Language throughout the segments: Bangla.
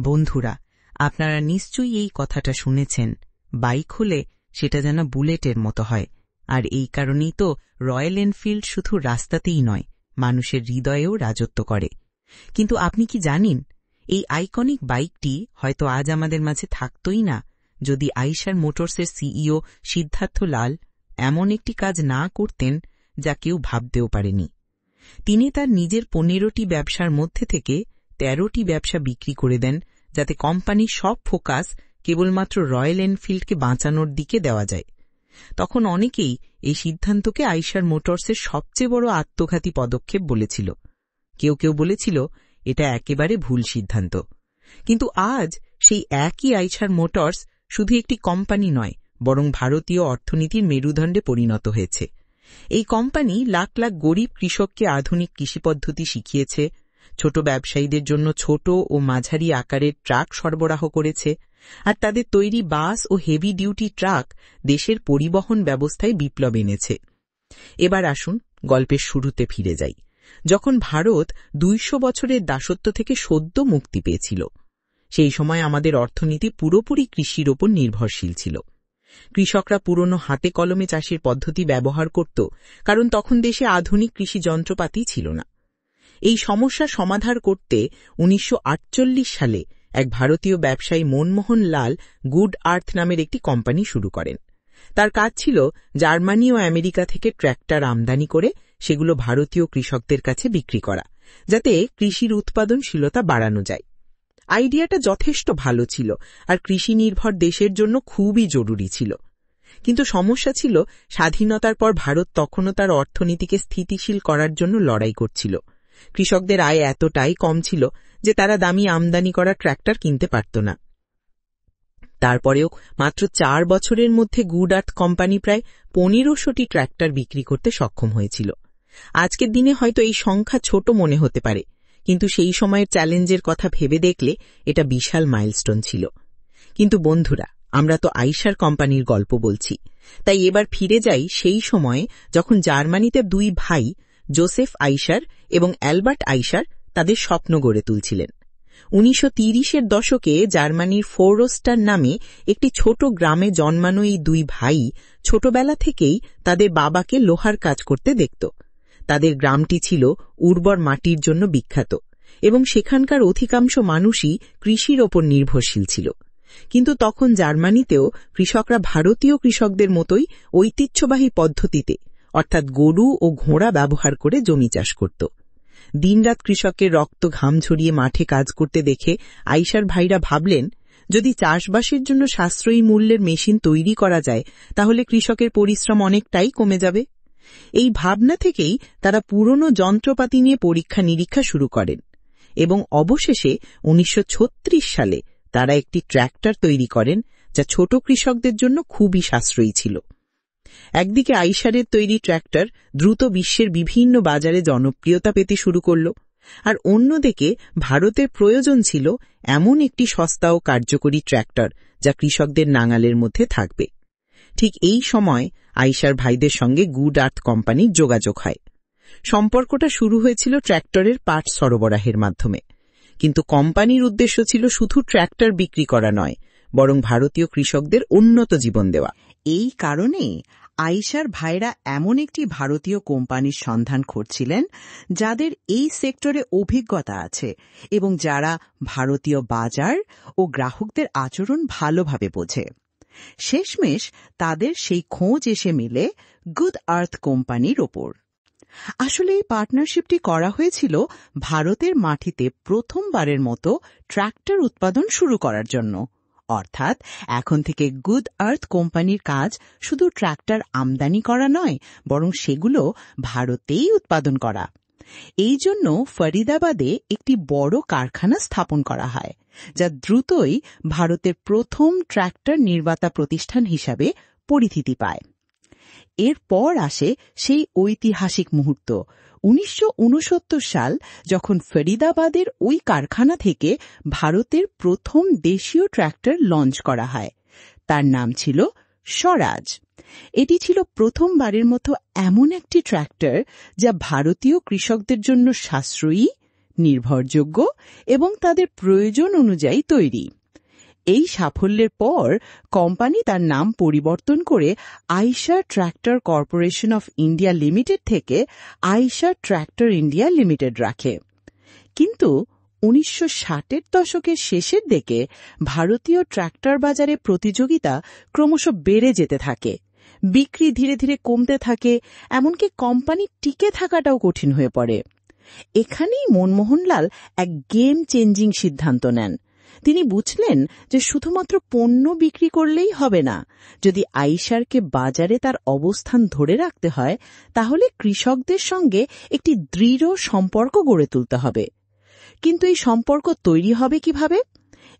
বন্ধুরা, আপনারা নিশ্চয়ই এই কথাটা শুনেছেন, বাইক হলে সেটা যেন বুলেটের মতো হয়। আর এই কারণেই তো রয়্যাল এনফিল্ড শুধু রাস্তাতেই নয়, মানুষের হৃদয়েও রাজত্ব করে। কিন্তু আপনি কি জানেন, এই আইকনিক বাইকটি হয়তো আজ আমাদের মাঝে থাকতই না যদি আইশার মোটরসের সিইও সিদ্ধার্থ লাল এমন একটি কাজ না করতেন যা কেউ ভাবতেও পারেনি। তিনি তার নিজের 15টি ব্যবসার মধ্যে থেকে 13টি ব্যবসা বিক্রি করে দেন, যাতে কোম্পানির সব ফোকাস কেবলমাত্র রয়্যাল এনফিল্ডকে বাঁচানোর দিকে দেওয়া যায়। তখন অনেকেই এই সিদ্ধান্তকে আইশার মোটরসের সবচেয়ে বড় আত্মঘাতী পদক্ষেপ বলেছিল। কেউ কেউ বলেছিল এটা একেবারে ভুল সিদ্ধান্ত। কিন্তু আজ সেই একই আইশার মোটরস শুধু একটি কোম্পানি নয়, বরং ভারতীয় অর্থনীতির মেরুদণ্ডে পরিণত হয়েছে। এই কোম্পানি লাখ লাখ গরিব কৃষককে আধুনিক কৃষি পদ্ধতি শিখিয়েছে, ছোট ব্যবসায়ীদের জন্য ছোট ও মাঝারি আকারের ট্রাক সরবরাহ করেছে, আর তাদের তৈরি বাস ও হেভি ডিউটি ট্রাক দেশের পরিবহন ব্যবস্থায় বিপ্লব এনেছে। এবার আসুন গল্পের শুরুতে ফিরে যাই, যখন ভারত 200 বছরের দাসত্ব থেকে সদ্য মুক্তি পেয়েছিল। সেই সময় আমাদের অর্থনীতি পুরোপুরি কৃষির ওপর নির্ভরশীল ছিল। কৃষকরা পুরনো হাতে কলমে চাষের পদ্ধতি ব্যবহার করত, কারণ তখন দেশে আধুনিক কৃষি যন্ত্রপাতি ছিল না। এই সমস্যা সমাধান করতে 1948 সালে এক ভারতীয় ব্যবসায়ী মনমোহন লাল গুড আর্থ নামের একটি কোম্পানি শুরু করেন। তার কাজ ছিল জার্মানি ও আমেরিকা থেকে ট্র্যাক্টর আমদানি করে সেগুলো ভারতীয় কৃষকদের কাছে বিক্রি করা, যাতে কৃষির উৎপাদনশীলতা বাড়ানো যায়। আইডিয়াটা যথেষ্ট ভালো ছিল, আর কৃষি নির্ভর দেশের জন্য খুবই জরুরি ছিল। কিন্তু সমস্যা ছিল, স্বাধীনতার পর ভারত তখনও তার অর্থনীতিকে স্থিতিশীল করার জন্য লড়াই করছিল। কৃষকদের আয় এতটাই কম ছিল যে তারা দামি আমদানি করা ট্র্যাক্টর কিনতে পারত না। তারপরেও মাত্র 4 বছরের মধ্যে গুড আর্থ কোম্পানি প্রায় 1500টি ট্র্যাক্টর বিক্রি করতে সক্ষম হয়েছিল। আজকের দিনে হয়তো এই সংখ্যা ছোট মনে হতে পারে, কিন্তু সেই সময়ের চ্যালেঞ্জের কথা ভেবে দেখলে এটা বিশাল মাইলস্টোন ছিল। কিন্তু বন্ধুরা, আমরা তো আইশার কোম্পানির গল্প বলছি, তাই এবার ফিরে যাই সেই সময়ে যখন জার্মানিতে 2 ভাই জোসেফ আইশার এবং অ্যালবার্ট আইশার তাদের স্বপ্ন গড়ে তুলছিলেন। 1930-এর দশকে জার্মানির ফোরস্টার নামে একটি ছোট গ্রামে জন্মানো এই 2 ভাই ছোটবেলা থেকেই তাদের বাবাকে লোহার কাজ করতে দেখত। তাদের গ্রামটি ছিল উর্বর মাটির জন্য বিখ্যাত, এবং সেখানকার অধিকাংশ মানুষই কৃষির ওপর নির্ভরশীল ছিল। কিন্তু তখন জার্মানিতেও কৃষকরা ভারতীয় কৃষকদের মতোই ঐতিহ্যবাহী পদ্ধতিতে, অর্থাৎ গরু ও ঘোড়া ব্যবহার করে জমি চাষ করত। দিনরাত কৃষকের রক্ত ঘাম ঝরিয়ে মাঠে কাজ করতে দেখে আইশার ভাইরা ভাবলেন, যদি চাষবাসের জন্য সাশ্রয়ী মূল্যের মেশিন তৈরি করা যায়, তাহলে কৃষকের পরিশ্রম অনেকটাই কমে যাবে। এই ভাবনা থেকেই তারা পুরনো যন্ত্রপাতি নিয়ে পরীক্ষা নিরীক্ষা শুরু করেন, এবং অবশেষে 1936 সালে তারা একটি ট্র্যাক্টর তৈরি করেন, যা ছোট কৃষকদের জন্য খুবই সাশ্রয়ী ছিল। একদিকে আইশারের তৈরি ট্র্যাক্টর দ্রুত বিশ্বের বিভিন্ন বাজারে জনপ্রিয়তা পেতে শুরু করল, আর অন্যদিকে ভারতের প্রয়োজন ছিল এমন একটি সস্তা ও কার্যকরী ট্র্যাক্টর যা কৃষকদের নাঙালের মধ্যে থাকবে। ঠিক এই সময় আইশার ভাইদের সঙ্গে গুড আর্থ কোম্পানির যোগাযোগ হয়। সম্পর্কটা শুরু হয়েছিল ট্র্যাক্টরের পার্টস সরবরাহের মাধ্যমে, কিন্তু কোম্পানির উদ্দেশ্য ছিল শুধু ট্র্যাক্টর বিক্রি করা নয়, বরং ভারতীয় কৃষকদের উন্নত জীবন দেওয়া। এই কারণে আইশার ভাইরা এমন একটি ভারতীয় কোম্পানির সন্ধান করছিলেন যাদের এই সেক্টরে অভিজ্ঞতা আছে এবং যারা ভারতীয় বাজার ও গ্রাহকদের আচরণ ভালোভাবে বোঝে। শেষমেশ তাদের সেই খোঁজ এসে মিলে গুড আর্থ কোম্পানির ওপর। আসলে এই পার্টনারশিপটি করা হয়েছিল ভারতের মাটিতে প্রথমবারের মতো ট্র্যাক্টর উৎপাদন শুরু করার জন্য। অর্থাৎ এখন থেকে গুড আর্থ কোম্পানির কাজ শুধু ট্র্যাক্টর আমদানি করা নয়, বরং সেগুলো ভারতেই উৎপাদন করা। এই জন্য ফরিদাবাদে একটি বড় কারখানা স্থাপন করা হয়, যা দ্রুতই ভারতের প্রথম ট্র্যাক্টর নির্মাতা প্রতিষ্ঠান হিসাবে পরিচিতি পায়। এরপর আসে সেই ঐতিহাসিক মুহূর্ত, 1969 সাল, যখন ফরিদাবাদের ওই কারখানা থেকে ভারতের প্রথম দেশীয় ট্র্যাক্টর লঞ্চ করা হয়। তার নাম ছিল স্বরাজ। এটি ছিল প্রথমবারের মতো এমন একটি ট্র্যাক্টর যা ভারতীয় কৃষকদের জন্য সাশ্রয়ী, নির্ভরযোগ্য এবং তাদের প্রয়োজন অনুযায়ী তৈরি। এই সাফল্যের পর কোম্পানি তার নাম পরিবর্তন করে Eicher tractor corporation of India limited থেকে আইশার ট্র্যাক্টর ইন্ডিয়া লিমিটেড রাখে। কিন্তু 1960-এর দশকের শেষের দিকে ভারতীয় ট্র্যাক্টর বাজারে প্রতিযোগিতা ক্রমশ বেড়ে যেতে থাকে, বিক্রি ধীরে ধীরে কমতে থাকে, এমনকি কোম্পানি টিকে থাকাটাও কঠিন হয়ে পড়ে। এখানেই মনমোহনলাল এক গেম চেঞ্জিং সিদ্ধান্ত নেন। তিনি বুঝলেন যে শুধুমাত্র পণ্য বিক্রি করলেই হবে না, যদি আইশারকে বাজারে তার অবস্থান ধরে রাখতে হয় তাহলে কৃষকদের সঙ্গে একটি দৃঢ় সম্পর্ক গড়ে তুলতে হবে। কিন্তু এই সম্পর্ক তৈরি হবে কিভাবে?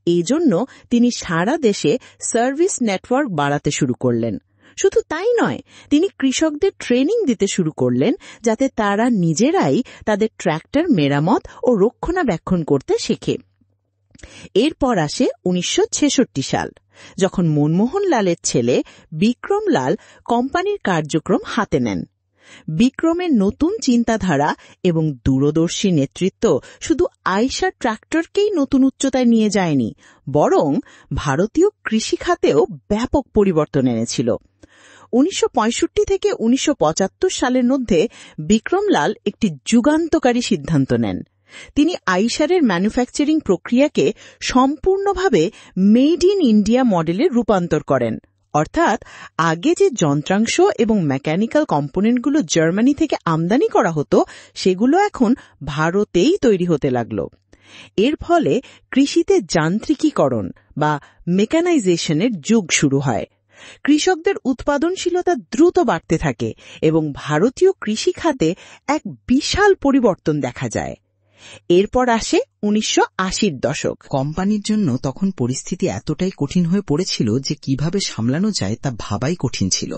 এই জন্য তিনি সারা দেশে সার্ভিস নেটওয়ার্ক বাড়াতে শুরু করলেন। শুধু তাই নয়, তিনি কৃষকদের ট্রেনিং দিতে শুরু করলেন যাতে তারা নিজেরাই তাদের ট্র্যাক্টর মেরামত ও রক্ষণাবেক্ষণ করতে শেখে। এরপর আসে 1966 সাল, যখন মনমোহনলালের ছেলে বিক্রমলাল কোম্পানির কার্যক্রম হাতে নেন। বিক্রমের নতুন চিন্তাধারা এবং দূরদর্শী নেতৃত্ব শুধু আইশার ট্র্যাক্টরকেই নতুন উচ্চতায় নিয়ে যায়নি, বরং ভারতীয় কৃষি খাতেও ব্যাপক পরিবর্তন এনেছিল। 1965 থেকে 1975 সালের মধ্যে বিক্রমলাল একটি যুগান্তকারী সিদ্ধান্ত নেন। তিনি আইশারের ম্যানুফ্যাকচারিং প্রক্রিয়াকে সম্পূর্ণভাবে মেড ইন ইন্ডিয়া মডেলে রূপান্তর করেন। অর্থাৎ আগে যে যন্ত্রাংশ এবং মেকানিক্যাল কম্পোনেন্টগুলো জার্মানি থেকে আমদানি করা হতো সেগুলো এখন ভারতেই তৈরি হতে লাগল। এর ফলে কৃষিতে যান্ত্রিকীকরণ বা মেকানাইজেশনের যুগ শুরু হয়। কৃষকদের উৎপাদনশীলতা দ্রুত বাড়তে থাকে এবং ভারতীয় কৃষি খাতে এক বিশাল পরিবর্তন দেখা যায়। এরপর আসে 1980-র দশক। কোম্পানির জন্য তখন পরিস্থিতি এতটাই কঠিন হয়ে পড়েছিল যে কিভাবে সামলানো যায় তা ভাবাই কঠিন ছিল।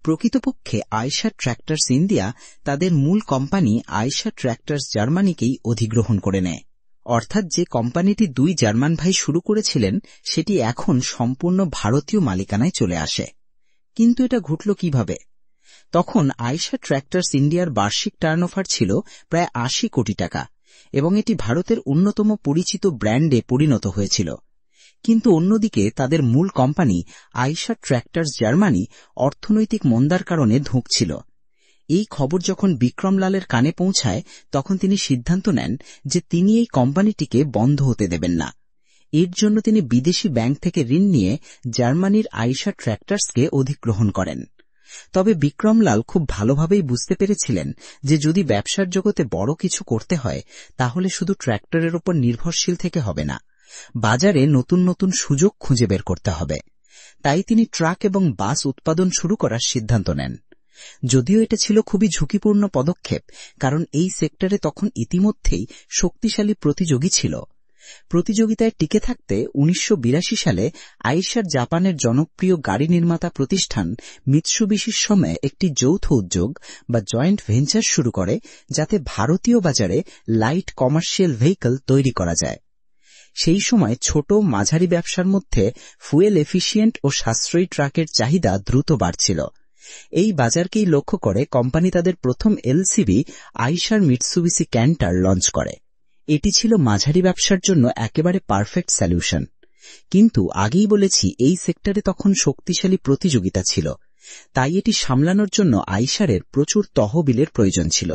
প্রকৃতপক্ষে আইশার ট্র্যাক্টরস ইন্ডিয়া তাদের মূল কোম্পানি আইশার ট্র্যাক্টরস জার্মানিকেই অধিগ্রহণ করে নেয়। অর্থাৎ যে কোম্পানিটি দুই জার্মান ভাই শুরু করেছিলেন সেটি এখন সম্পূর্ণ ভারতীয় মালিকানায় চলে আসে। কিন্তু এটা ঘটল কিভাবে? তখন আইশার ট্র্যাক্টরস ইন্ডিয়ার বার্ষিক টার্নওভার ছিল প্রায় 80 কোটি টাকা এবং এটি ভারতের অন্যতম পরিচিত ব্র্যান্ডে পরিণত হয়েছিল। কিন্তু অন্যদিকে তাদের মূল কোম্পানি আইশার ট্র্যাক্টরস জার্মানি অর্থনৈতিক মন্দার কারণে ধুঁকছিল। এই খবর যখন বিক্রমলালের কানে পৌঁছায় তখন তিনি সিদ্ধান্ত নেন যে তিনি এই কোম্পানিটিকে বন্ধ হতে দেবেন না। এর জন্য তিনি বিদেশি ব্যাংক থেকে ঋণ নিয়ে জার্মানির আইশার ট্র্যাক্টরসকে অধিগ্রহণ করেন। তবে বিক্রমলাল খুব ভালোভাবেই বুঝতে পেরেছিলেন যে যদি ব্যবসার জগতে বড় কিছু করতে হয় তাহলে শুধু ট্র্যাক্টরের উপর নির্ভরশীল থেকে হবে না, বাজারে নতুন নতুন সুযোগ খুঁজে বের করতে হবে। তাই তিনি ট্রাক এবং বাস উৎপাদন শুরু করার সিদ্ধান্ত নেন। যদিও এটা ছিল খুবই ঝুঁকিপূর্ণ পদক্ষেপ, কারণ এই সেক্টরে তখন ইতিমধ্যেই শক্তিশালী প্রতিযোগী ছিল। প্রতিযোগিতায় টিকে থাকতে 1982 সালে আইশার জাপানের জনপ্রিয় গাড়ি নির্মাতা প্রতিষ্ঠান মিৎসুবিশির সময় একটি যৌথ উদ্যোগ বা জয়েন্ট ভেঞ্চার শুরু করে, যাতে ভারতীয় বাজারে লাইট কমার্শিয়াল ভেহিকল তৈরি করা যায়। সেই সময় ছোট মাঝারি ব্যবসার মধ্যে ফুয়েল এফিশিয়েন্ট ও সাশ্রয়ী ট্রাকের চাহিদা দ্রুত বাড়ছিল। এই বাজারকেই লক্ষ্য করে কোম্পানি তাদের প্রথম এলসিভি আইশার মিৎসুবিশি ক্যান্টার লঞ্চ করে। এটি ছিল মাঝারি ব্যবসার জন্য একেবারে পারফেক্ট সলিউশন। কিন্তু আগেই বলেছি এই সেক্টরে তখন শক্তিশালী প্রতিযোগিতা ছিল, তাই এটি সামলানোর জন্য আইশারের প্রচুর তহবিলের প্রয়োজন ছিল।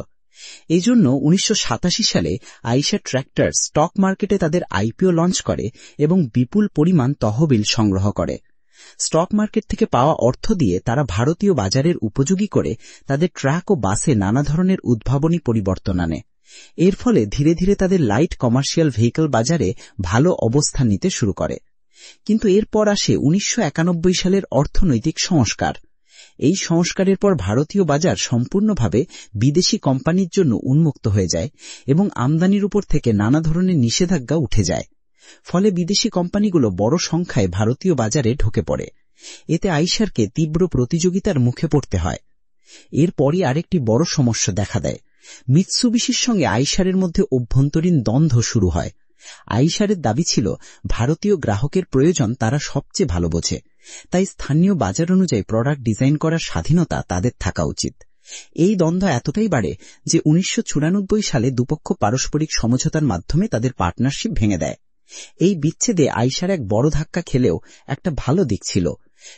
এই জন্য 1987 সালে আইশার ট্র্যাক্টর স্টক মার্কেটে তাদের আইপিও লঞ্চ করে এবং বিপুল পরিমাণ তহবিল সংগ্রহ করে। স্টক মার্কেট থেকে পাওয়া অর্থ দিয়ে তারা ভারতীয় বাজারের উপযোগী করে তাদের ট্রাক ও বাসে নানা ধরনের উদ্ভাবনী পরিবর্তন আনে। এর ফলে ধীরে ধীরে তাদের লাইট কমার্শিয়াল ভেহিকল বাজারে ভালো অবস্থান নিতে শুরু করে। কিন্তু এরপর আসে 1991 সালের অর্থনৈতিক সংস্কার। এই সংস্কারের পর ভারতীয় বাজার সম্পূর্ণভাবে বিদেশি কোম্পানির জন্য উন্মুক্ত হয়ে যায় এবং আমদানির উপর থেকে নানা ধরনের নিষেধাজ্ঞা উঠে যায়। ফলে বিদেশি কোম্পানিগুলো বড় সংখ্যায় ভারতীয় বাজারে ঢুকে পড়ে। এতে আইশারকে তীব্র প্রতিযোগিতার মুখে পড়তে হয়। এরপরই আরেকটি বড় সমস্যা দেখা দেয়। মিৎসুবিশির সঙ্গে আইশারের মধ্যে অভ্যন্তরীণ দ্বন্দ্ব শুরু হয়। আইশারের দাবি ছিল ভারতীয় গ্রাহকের প্রয়োজন তারা সবচেয়ে ভালো বোঝে, তাই স্থানীয় বাজার অনুযায়ী প্রোডাক্ট ডিজাইন করার স্বাধীনতা তাদের থাকা উচিত। এই দ্বন্দ্ব এতটাই বাড়ে যে 1994 সালে দুপক্ষ পারস্পরিক সমঝোতার মাধ্যমে তাদের পার্টনারশিপ ভেঙে দেয়। এই বিচ্ছেদে আইশার এক বড় ধাক্কা খেলেও একটা ভালো দিক ছিল।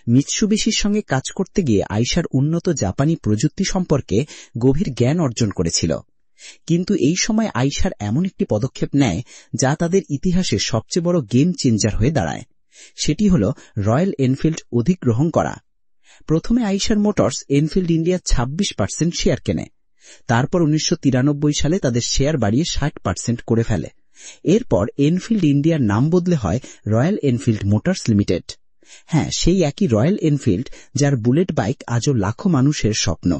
মিৎসুবিশির সঙ্গে কাজ করতে গিয়ে আইশার উন্নত জাপানি প্রযুক্তি সম্পর্কে গভীর জ্ঞান অর্জন করেছিল। কিন্তু এই সময় আইশার এমন একটি পদক্ষেপ নেয় যা তাদের ইতিহাসে সবচেয়ে বড় গেম চেঞ্জার হয়ে দাঁড়ায়। সেটি হল রয়্যাল এনফিল্ড অধিগ্রহণ করা। প্রথমে আইশার মোটরস এনফিল্ড ইন্ডিয়া 26% শেয়ার কেনে। তারপর 1993 সালে তাদের শেয়ার বাড়িয়ে 60% করে ফেলে। এরপর এনফিল্ড ইন্ডিয়ার নাম বদলে হয় রয়্যাল এনফিল্ড মোটরস লিমিটেড। হ্যাঁ, সেই একই রয়্যাল এনফিল্ড যার বুলেট বাইক আজও লাখো মানুষের স্বপ্ন।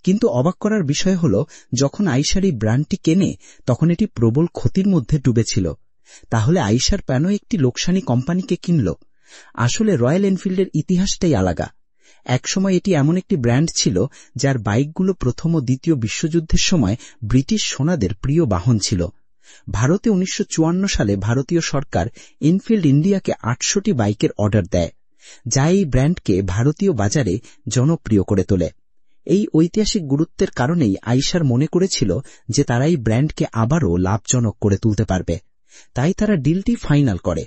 কিন্তু অবাক করার বিষয় হল, যখন আইশার এই ব্র্যান্ডটি কেনে তখন এটি প্রবল ক্ষতির মধ্যে ডুবেছিল। তাহলে আইশার কেন একটি লোকসানি কোম্পানিকে কিনল? আসলে রয়্যাল এনফিল্ডের ইতিহাসটাই আলাদা। একসময় এটি এমন একটি ব্র্যান্ড ছিল যার বাইকগুলো প্রথম ও দ্বিতীয় বিশ্বযুদ্ধের সময় ব্রিটিশ সেনাদের প্রিয় বাহন ছিল। ভারতে 1954 সালে ভারতীয় সরকার এনফিল্ড ইন্ডিয়াকে 800টি বাইকের অর্ডার দেয়, যা এই ব্র্যান্ডকে ভারতীয় বাজারে জনপ্রিয় করে তোলে। এই ঐতিহাসিক গুরুত্বের কারণেই আইশার মনে করেছিল যে তারা এই ব্র্যান্ডকে আবারও লাভজনক করে তুলতে পারবে। তাই তারা ডিলটি ফাইনাল করে।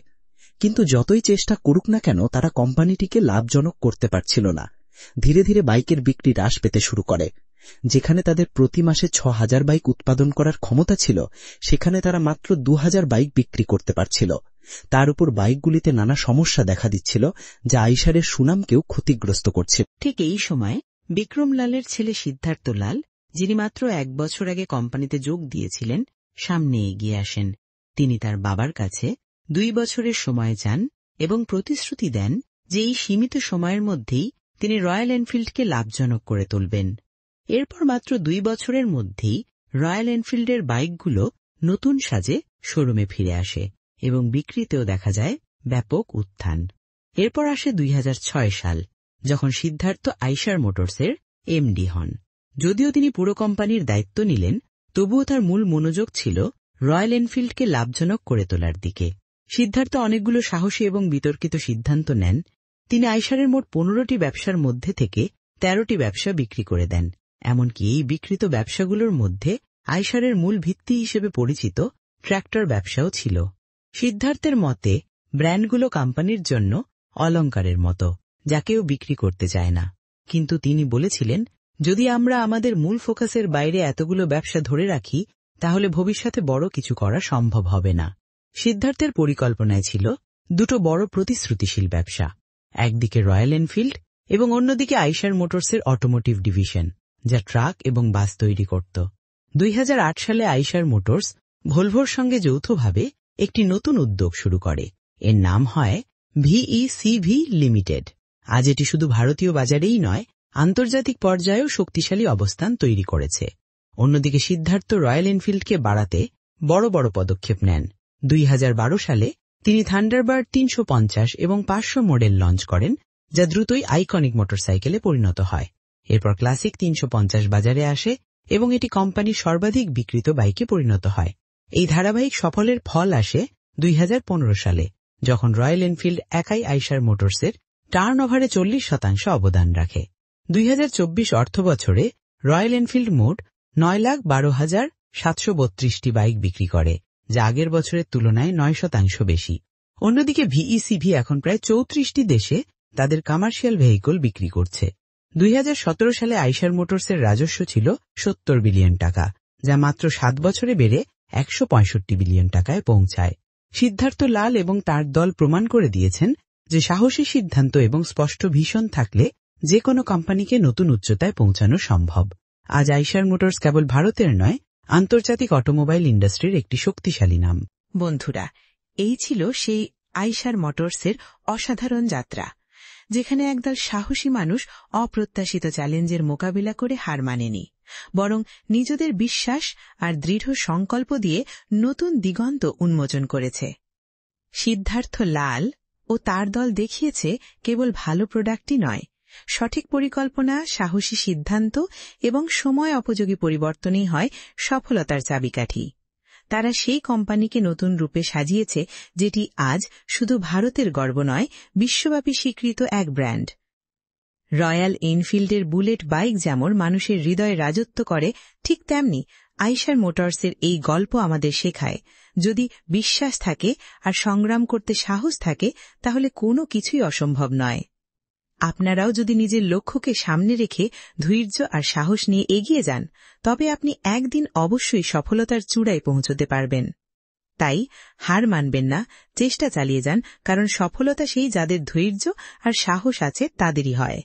কিন্তু যতই চেষ্টা করুক না কেন তারা কোম্পানিটিকে লাভজনক করতে পারছিল না। ধীরে ধীরে বাইকের বিক্রি হ্রাস পেতে শুরু করে। যেখানে তাদের প্রতি মাসে 6000 বাইক উৎপাদন করার ক্ষমতা ছিল, সেখানে তারা মাত্র 2000 বাইক বিক্রি করতে পারছিল। তার উপর বাইকগুলিতে নানা সমস্যা দেখা দিচ্ছিল, যা আইশারের সুনামকেও ক্ষতিগ্রস্ত করছে। ঠিক এই সময় বিক্রমলালের ছেলে সিদ্ধার্থ লাল, যিনি মাত্র 1 বছর আগে কোম্পানিতে যোগ দিয়েছিলেন, সামনে এগিয়ে আসেন। তিনি তার বাবার কাছে 2 বছরের সময় চান এবং প্রতিশ্রুতি দেন যে এই সীমিত সময়ের মধ্যেই তিনি রয়্যাল এনফিল্ডকে লাভজনক করে তুলবেন। এরপর মাত্র 2 বছরের মধ্যেই রয়্যাল এনফিল্ডের বাইকগুলো নতুন সাজে শোরুমে ফিরে আসে এবং বিক্রিতেও দেখা যায় ব্যাপক উত্থান। এরপর আসে 2006 সাল, যখন সিদ্ধার্থ আইশার মোটরসের এমডি হন। যদিও তিনি পুরো কোম্পানির দায়িত্ব নিলেন, তবুও তার মূল মনোযোগ ছিল রয়্যাল এনফিল্ডকে লাভজনক করে তোলার দিকে। সিদ্ধার্থ অনেকগুলো সাহসী এবং বিতর্কিত সিদ্ধান্ত নেন। তিনি আইশারের মোট 15টি ব্যবসার মধ্যে থেকে 13টি ব্যবসা বিক্রি করে দেন। এমনকি এই বিকৃত ব্যবসাগুলোর মধ্যে আইশারের মূল ভিত্তি হিসেবে পরিচিত ট্র্যাক্টর ব্যবসাও ছিল। সিদ্ধার্থের মতে ব্র্যান্ডগুলো কোম্পানির জন্য অলংকারের মতো, যা কেউ বিক্রি করতে চায় না। কিন্তু তিনি বলেছিলেন, যদি আমরা আমাদের মূল ফোকাসের বাইরে এতগুলো ব্যবসা ধরে রাখি, তাহলে ভবিষ্যতে বড় কিছু করা সম্ভব হবে না। সিদ্ধার্থের পরিকল্পনায় ছিল 2টো বড় প্রতিশ্রুতিশীল ব্যবসা, একদিকে রয়্যাল এনফিল্ড এবং অন্যদিকে আইশার মোটরসের অটোমোটিভ ডিভিশন, যা ট্রাক এবং বাস তৈরি করত। 2008 সালে আইশার মোটরস ভলভোর সঙ্গে যৌথভাবে একটি নতুন উদ্যোগ শুরু করে। এর নাম হয় ভিইসিভি লিমিটেড। আজ এটি শুধু ভারতীয় বাজারেই নয়, আন্তর্জাতিক পর্যায়েও শক্তিশালী অবস্থান তৈরি করেছে। অন্যদিকে সিদ্ধার্থ রয়্যাল এনফিল্ডকে বাড়াতে বড় বড় পদক্ষেপ নেন। 2012 সালে তিনি থান্ডারবার্ড 350 এবং 500 মডেল লঞ্চ করেন, যা দ্রুতই আইকনিক মোটরসাইকেলে পরিণত হয়। এরপর ক্লাসিক 350 বাজারে আসে এবং এটি কোম্পানির সর্বাধিক বিক্রিত বাইকে পরিণত হয়। এই ধারাবাহিক সফলের ফল আসে 2015 সালে, যখন রয়্যাল এনফিল্ড একাই আইশার মোটরসের টার্নওভারে 40% অবদান রাখে। 2024 অর্থবছরে রয়্যাল এনফিল্ড মোট 9,12,732টি বাইক বিক্রি করে, যা আগের বছরের তুলনায় 9% বেশি। অন্যদিকে ভিইসিভি এখন প্রায় 34টি দেশে তাদের কমার্শিয়াল ভেহিকল বিক্রি করছে। 2017 সালে আইশার মোটরসের রাজস্ব ছিল 70 বিলিয়ন টাকা, যা মাত্র 7 বছরে বেড়ে 165 বিলিয়ন টাকায় পৌঁছায়। সিদ্ধার্থ লাল এবং তার দল প্রমাণ করে দিয়েছেন যে সাহসী সিদ্ধান্ত এবং স্পষ্ট ভিশন থাকলে যে কোনো কোম্পানিকে নতুন উচ্চতায় পৌঁছানো সম্ভব। আজ আইশার মোটরস কেবল ভারতের নয়, আন্তর্জাতিক অটোমোবাইল ইন্ডাস্ট্রির একটি শক্তিশালী নাম। বন্ধুরা, এই ছিল সেই আইশার মোটরসের অসাধারণ যাত্রা, যেখানে একদল সাহসী মানুষ অপ্রত্যাশিত চ্যালেঞ্জের মোকাবিলা করে হার মানেনি, বরং নিজেদের বিশ্বাস আর দৃঢ় সংকল্প দিয়ে নতুন দিগন্ত উন্মোচন করেছে। সিদ্ধার্থ লাল ও তার দল দেখিয়েছে কেবল ভালো প্রোডাক্টই নয়, সঠিক পরিকল্পনা, সাহসী সিদ্ধান্ত এবং সময় উপযোগী পরিবর্তনই হয় সফলতার চাবিকাঠি। তারা সেই কোম্পানিকে নতুন রূপে সাজিয়েছে, যেটি আজ শুধু ভারতের গর্ব নয়, বিশ্বব্যাপী স্বীকৃত এক ব্র্যান্ড। রয়্যাল এনফিল্ডের বুলেট বাইক যেমন মানুষের হৃদয়ে রাজত্ব করে, ঠিক তেমনি আইশার মোটরসের এই গল্প আমাদের শেখায়, যদি বিশ্বাস থাকে আর সংগ্রাম করতে সাহস থাকে তাহলে কোনো কিছুই অসম্ভব নয়। আপনারাও যদি নিজের লক্ষ্যকে সামনে রেখে ধৈর্য আর সাহস নিয়ে এগিয়ে যান, তবে আপনি একদিন অবশ্যই সফলতার চূড়ায় পৌঁছতে পারবেন। তাই হার মানবেন না, চেষ্টা চালিয়ে যান, কারণ সফলতা সেই যাদের ধৈর্য আর সাহস আছে তাদেরই হয়।